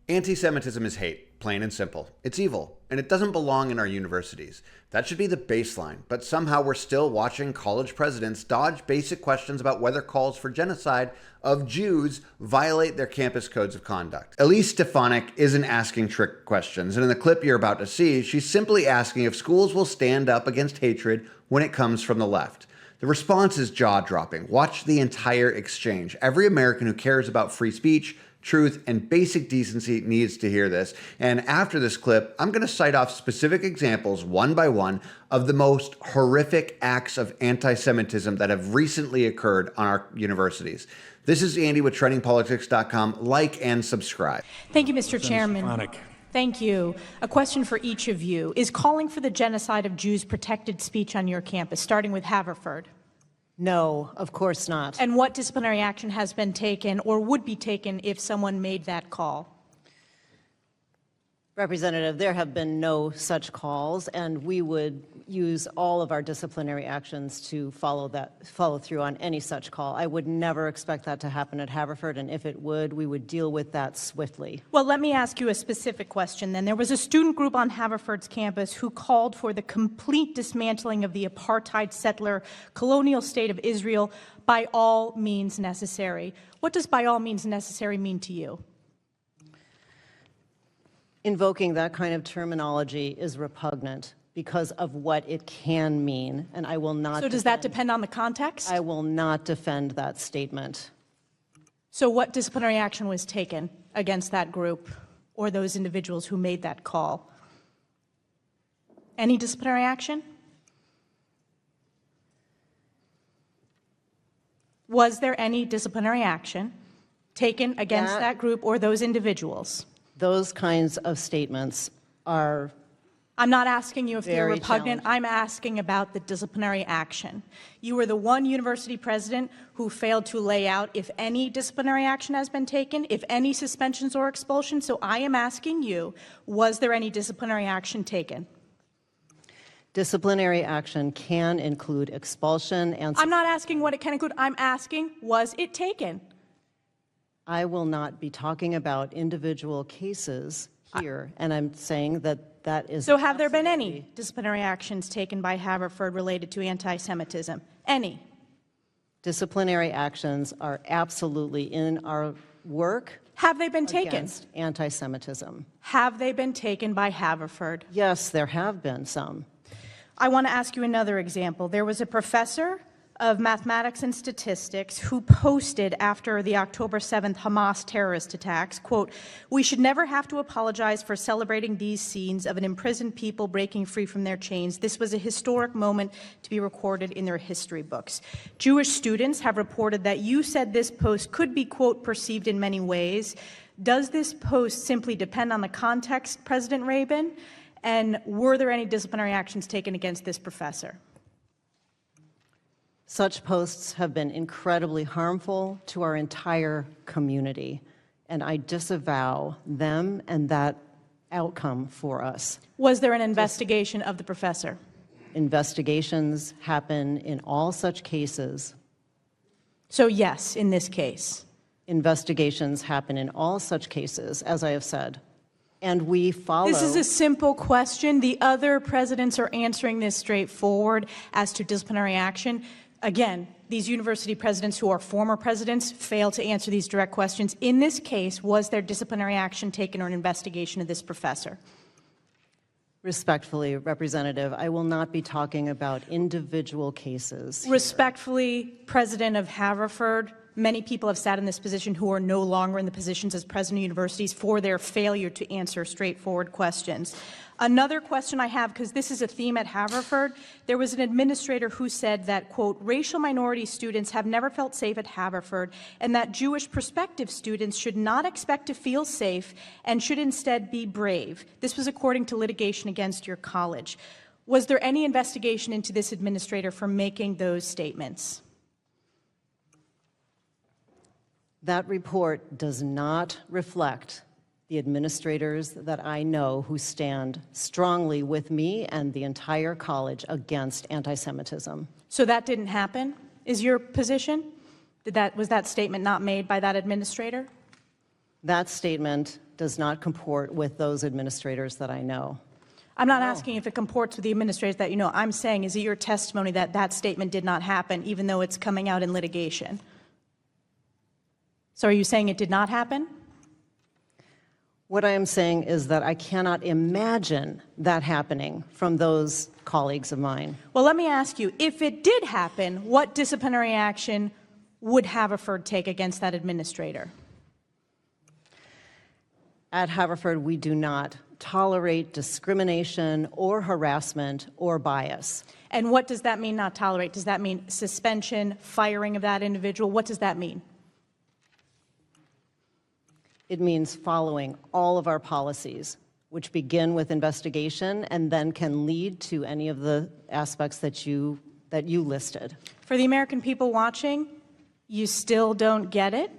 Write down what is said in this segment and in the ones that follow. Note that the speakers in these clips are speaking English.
Anti-Semitism is hate, plain and simple. It's evil, and it doesn't belong in our universities. That should be the baseline, but somehow we're still watching college presidents dodge basic questions about whether calls for genocide of Jews violate their campus codes of conduct. Elise Stefanik isn't asking trick questions, and in the clip you're about to see, she's simply asking if schools will stand up against hatred when it comes from the left. The response is jaw-dropping. Watch the entire exchange. Every American who cares about free speech, truth, and basic decency needs to hear this. And after this clip, I'm going to cite off specific examples, one by one, of the most horrific acts of anti-Semitism that have recently occurred on our universities. This is Andy with TrendingPolitics.com. Like and subscribe. Thank you, Mr. Chairman. Stefanik. Thank you. A question for each of you. Is calling for the genocide of Jews protected speech on your campus, starting with Havford? No, of course not. And what disciplinary action has been taken or would be taken if someone made that call? Representative, there have been no such calls, and we would use all of our disciplinary actions to follow through on any such call. I would never expect that to happen at Havford, and if it would, we would deal with that swiftly. Well, let me ask you a specific question then. There was a student group on Havford's campus who called for the complete dismantling of the apartheid settler colonial state of Israel by all means necessary. What does by all means necessary mean to you? Invoking that kind of terminology is repugnant because of what it can mean, and I will not. So does that depend on the context? I will not defend that statement. So what disciplinary action was taken against that group or those individuals who made that call? Any disciplinary action? Was there any disciplinary action taken against that group or those individuals? Those kinds of statements are. I'm not asking you if they're very repugnant. I'm asking about the disciplinary action. You were the one university president who failed to lay out if any disciplinary action has been taken, if any suspensions or expulsions. So I am asking you, was there any disciplinary action taken? Disciplinary action can include expulsion and. I'm not asking what it can include. I'm asking, was it taken? I will not be talking about individual cases here, and I'm saying that is. So have there been any disciplinary actions taken by Havford related to anti-Semitism? Any? Disciplinary actions are absolutely in our work. Have they been taken? Against anti-Semitism. Have they been taken by Havford? Yes, there have been some. I want to ask you another example. There was a professor of mathematics and statistics who posted after the October 7th Hamas terrorist attacks, quote, "We should never have to apologize for celebrating these scenes of an imprisoned people breaking free from their chains. This was a historic moment to be recorded in their history books." Jewish students have reported that you said this post could be, quote, "perceived in many ways." Does this post simply depend on the context, President Rabin? And were there any disciplinary actions taken against this professor? Such posts have been incredibly harmful to our entire community, and I disavow them and that outcome for us. Was there an investigation of the professor? Investigations happen in all such cases. So yes, in this case. Investigations happen in all such cases, as I have said, and we follow. This is a simple question. The other presidents are answering this straightforward as to disciplinary action. Again, these university presidents who are former presidents fail to answer these direct questions. In this case, was there disciplinary action taken or an investigation of this professor? Respectfully, Representative, I will not be talking about individual cases. Respectfully, President of Havford, many people have sat in this position who are no longer in the positions as president of universities for their failure to answer straightforward questions. Another question I have, because this is a theme at Havford, there was an administrator who said that, quote, "racial minority students have never felt safe at Havford, and that Jewish prospective students should not expect to feel safe and should instead be brave." This was according to litigation against your college. Was there any investigation into this administrator for making those statements? That report does not reflect the administrators that I know who stand strongly with me and the entire college against anti-Semitism. So that didn't happen, is your position? Was that statement not made by that administrator? That statement does not comport with those administrators that I know. I'm not asking if it comports with the administrators that you know. I'm saying, is it your testimony that that statement did not happen, even though it's coming out in litigation? So are you saying it did not happen? What I am saying is that I cannot imagine that happening from those colleagues of mine. Well, let me ask you, if it did happen, what disciplinary action would Havford take against that administrator? At Havford, we do not tolerate discrimination or harassment or bias. And what does that mean, not tolerate? Does that mean suspension, firing of that individual? What does that mean? It means following all of our policies, which begin with investigation and then can lead to any of the aspects that you listed. For the American people watching, you still don't get it.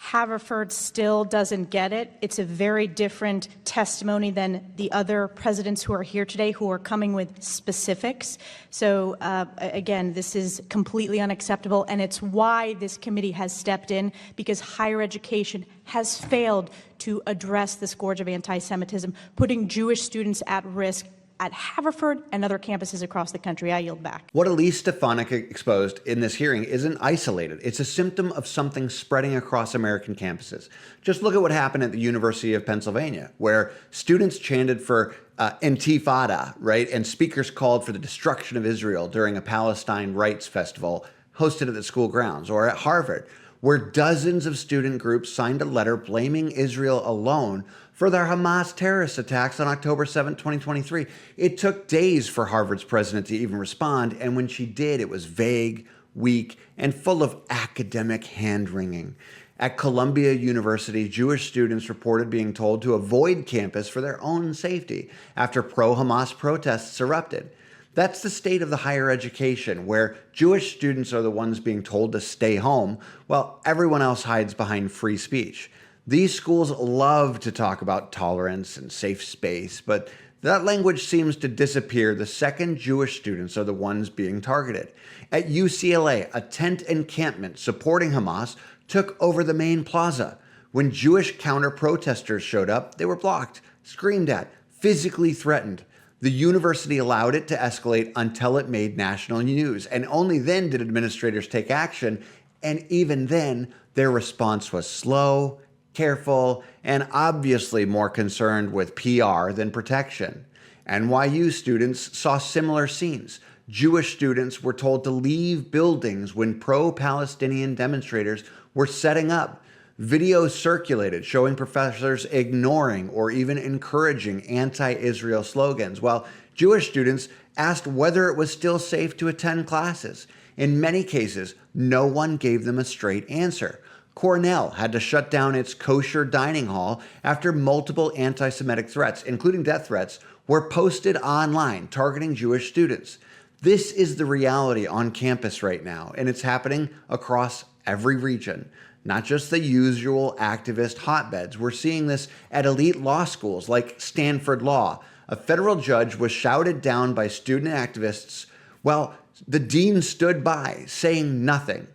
Havford still doesn't get it. It's a very different testimony than the other presidents who are here today who are coming with specifics. So again, this is completely unacceptable, and it's why this committee has stepped in, because higher education has failed to address the scourge of anti-Semitism, putting Jewish students at risk at Havford and other campuses across the country. I yield back. What Elise Stefanik exposed in this hearing isn't isolated. It's a symptom of something spreading across American campuses. Just look at what happened at the University of Pennsylvania, where students chanted for Intifada, right? And speakers called for the destruction of Israel during a Palestine Rights Festival hosted at the school grounds. Or at Harvard, where dozens of student groups signed a letter blaming Israel alone for their Hamas terrorist attacks on October 7, 2023. It took days for Harvard's president to even respond, and when she did, it was vague, weak, and full of academic hand-wringing. At Columbia University, Jewish students reported being told to avoid campus for their own safety after pro-Hamas protests erupted. That's the state of the higher education, where Jewish students are the ones being told to stay home, while everyone else hides behind free speech. These schools love to talk about tolerance and safe space, but that language seems to disappear the second Jewish students are the ones being targeted. At UCLA, a tent encampment supporting Hamas took over the main plaza. When Jewish counter-protesters showed up, they were blocked, screamed at, physically threatened. The university allowed it to escalate until it made national news, and only then did administrators take action, and even then, their response was slow, careful, and obviously more concerned with PR than protection. NYU students saw similar scenes. Jewish students were told to leave buildings when pro-Palestinian demonstrators were setting up. Videos circulated showing professors ignoring or even encouraging anti-Israel slogans, while Jewish students asked whether it was still safe to attend classes. In many cases, no one gave them a straight answer. Cornell had to shut down its kosher dining hall after multiple anti-Semitic threats, including death threats, were posted online targeting Jewish students. This is the reality on campus right now, and it's happening across every region. Not just the usual activist hotbeds. We're seeing this at elite law schools like Stanford Law. A federal judge was shouted down by student activists while the dean stood by, saying nothing.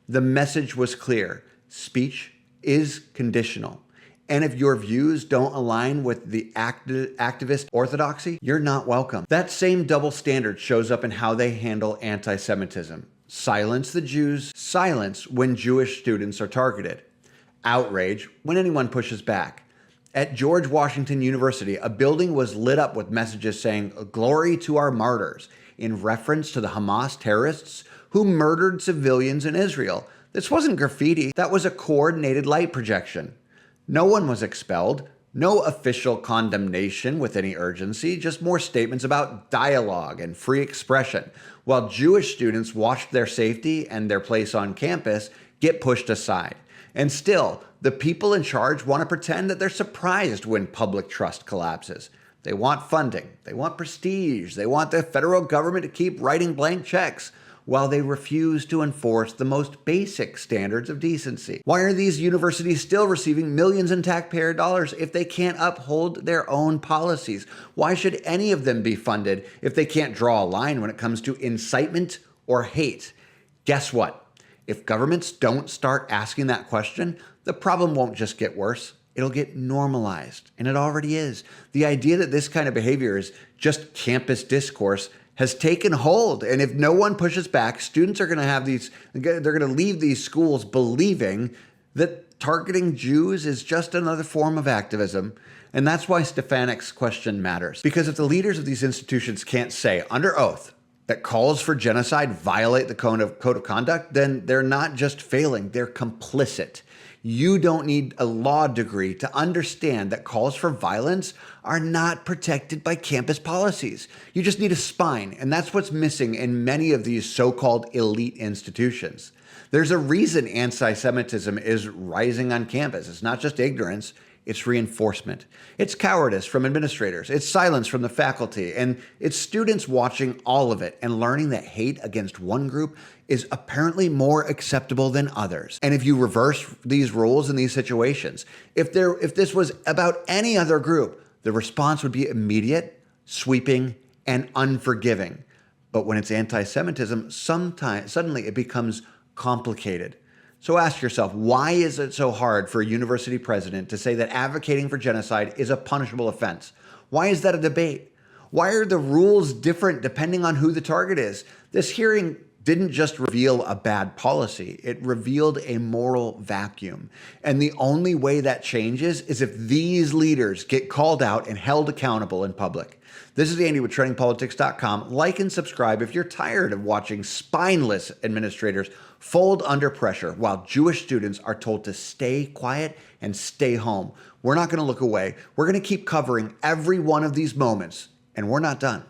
The message was clear. Speech is conditional. And if your views don't align with the activist orthodoxy, you're not welcome. That same double standard shows up in how they handle anti-Semitism. Silence the Jews, silence when Jewish students are targeted. Outrage when anyone pushes back. At George Washington University, a building was lit up with messages saying, "Glory to our martyrs," in reference to the Hamas terrorists who murdered civilians in Israel. This wasn't graffiti, that was a coordinated light projection. No one was expelled, no official condemnation with any urgency, just more statements about dialogue and free expression, while Jewish students watched their safety and their place on campus get pushed aside. And still, the people in charge want to pretend that they're surprised when public trust collapses. They want funding, they want prestige, they want the federal government to keep writing blank checks, while they refuse to enforce the most basic standards of decency. Why are these universities still receiving millions in taxpayer dollars if they can't uphold their own policies? Why should any of them be funded if they can't draw a line when it comes to incitement or hate? Guess what? If governments don't start asking that question, the problem won't just get worse. It'll get normalized, and it already is. The idea that this kind of behavior is just campus discourse has taken hold, and if no one pushes back, students are going to have they're going to leave these schools believing that targeting Jews is just another form of activism. And that's why Stefanik's question matters. Because if the leaders of these institutions can't say under oath that calls for genocide violate the code of conduct, then they're not just failing, they're complicit. You don't need a law degree to understand that calls for violence are not protected by campus policies. You just need a spine, and that's what's missing in many of these so-called elite institutions. There's a reason anti-Semitism is rising on campus. It's not just ignorance. It's reinforcement. It's cowardice from administrators. It's silence from the faculty. And it's students watching all of it and learning that hate against one group is apparently more acceptable than others. And if you reverse these rules in these situations, if this was about any other group, the response would be immediate, sweeping, and unforgiving. But when it's anti-Semitism, suddenly it becomes complicated. So ask yourself, why is it so hard for a university president to say that advocating for genocide is a punishable offense? Why is that a debate? Why are the rules different depending on who the target is? This hearing didn't just reveal a bad policy, it revealed a moral vacuum. And the only way that changes is if these leaders get called out and held accountable in public. This is Andy with TrendingPolitics.com. Like and subscribe if you're tired of watching spineless administrators fold under pressure while Jewish students are told to stay quiet and stay home. We're not going to look away. We're going to keep covering every one of these moments, and we're not done.